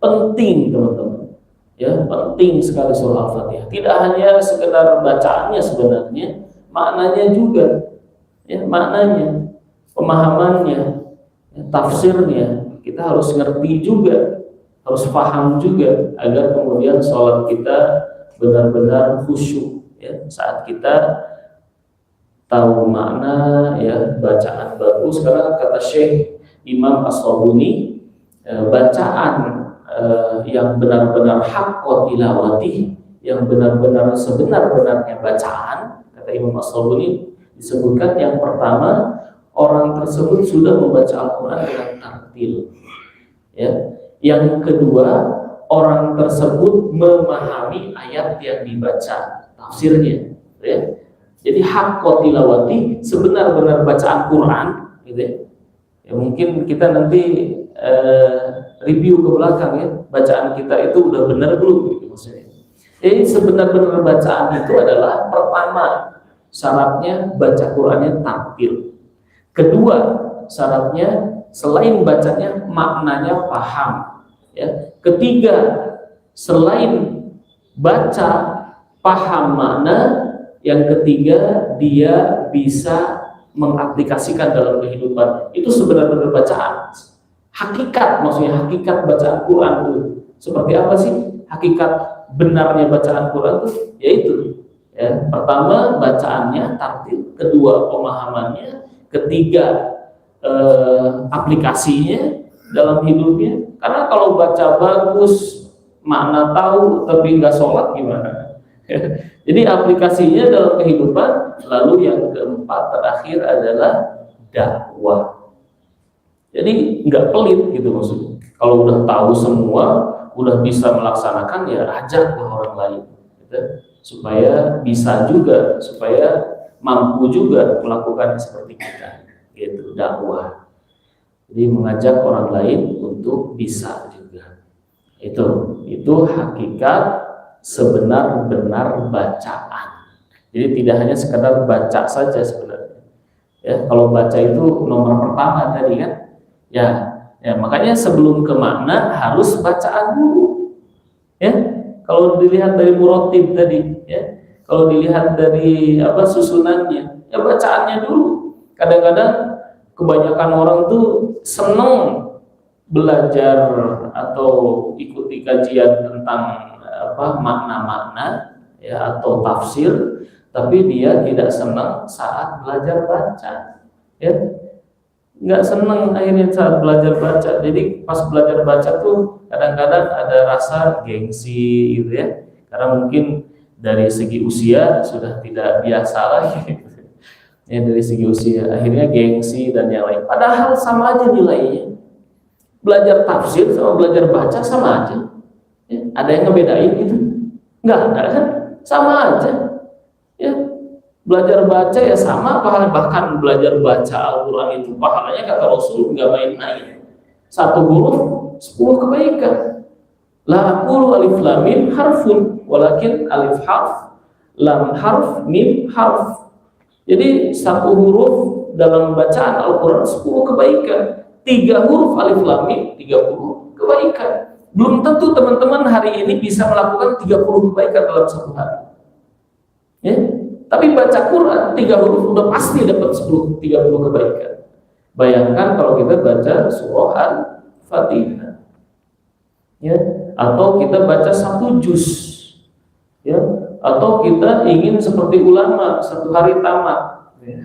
penting teman-teman. Ya, penting sekali surah Al-Fatihah. Tidak hanya sekedar bacaannya sebenarnya, maknanya juga. Ya, maknanya, pemahamannya, ya, tafsirnya, kita harus ngerti juga, harus paham juga agar kemudian sholat kita benar-benar khusyuk. Ya, saat kita tahu makna, ya, bacaan bagus. Karena kata Syekh Imam As-Sabuni, bacaan yang benar-benar haqqo tilawati, yang benar-benar sebenar-benarnya bacaan, kata Imam As-Sabuni, disebutkan yang pertama, orang tersebut sudah membaca Al-Quran dengan tartil, ya. Yang kedua, orang tersebut memahami ayat yang dibaca, tafsirnya, ya. Jadi haqqo tilawati, sebenar-benar bacaan Quran, gitu ya. Ya, mungkin kita nanti review ke belakang, ya, bacaan kita itu udah benar belum, gitu maksudnya. Jadi sebenar-benar bacaan itu adalah pertama syaratnya baca Qurannya tartil. Kedua syaratnya selain bacanya maknanya paham, ya. Ketiga, selain baca paham makna, yang ketiga dia bisa mengaplikasikan dalam kehidupan. Itu sebenarnya bacaan. Hakikat, maksudnya hakikat bacaan Quran itu seperti apa sih? Hakikat benarnya bacaan Quran itu yaitu, ya, pertama bacaannya tartil, kedua pemahamannya, ketiga aplikasinya dalam hidupnya. Karena kalau baca bagus, makna tahu, tapi nggak sholat gimana? Jadi aplikasinya dalam kehidupan. Lalu yang keempat terakhir adalah dakwah. Jadi nggak pelit gitu maksudnya. Kalau udah tahu semua, udah bisa melaksanakan, ya ajaklah orang lain, gitu, supaya bisa juga, supaya mampu juga melakukan seperti kita, gitu, dakwah. Jadi mengajak orang lain untuk bisa juga. Itu hakikat sebenar-benar bacaan. Jadi tidak hanya sekedar baca saja sebenarnya. Ya, kalau baca itu nomor pertama tadi kan. Ya, makanya sebelum ke makna harus bacaan dulu. Ya, kalau dilihat dari muratib tadi, ya, kalau dilihat dari susunannya, ya bacaannya dulu. Kadang-kadang kebanyakan orang tuh seneng belajar atau ikuti kajian tentang makna-makna, ya, atau tafsir, tapi dia tidak senang saat belajar baca, ya, nggak senang akhirnya saat belajar baca. Jadi pas belajar baca tuh kadang-kadang ada rasa gengsi, gitu ya, karena mungkin dari segi usia sudah tidak biasa lagi, ya, dari segi usia akhirnya gengsi dan yang lain. Padahal sama aja nilainya, belajar tafsir sama belajar baca sama aja, ya. Ada yang ngebedain gitu? Nggak ada kan, sama aja, ya. Belajar baca ya sama, bahkan belajar baca Al-Quran itu pahalanya kata Rasul nggak main-main. 1 huruf 10 kebaikan. La aqulu alif lam mim harfun, walakin alif harf, lam harf, mim harf. Jadi 1 huruf dalam bacaan Al-Quran 10 kebaikan. 3 huruf alif lam mim 30 kebaikan. Belum tentu teman-teman hari ini bisa melakukan 30 kebaikan dalam 1 hari, ya. Tapi baca Quran 3 huruf udah pasti dapat 30 kebaikan. Bayangkan kalau kita baca surah Al-Fatihah, ya, atau kita baca 1 juz, ya, atau kita ingin seperti ulama 1 hari tamat, ya.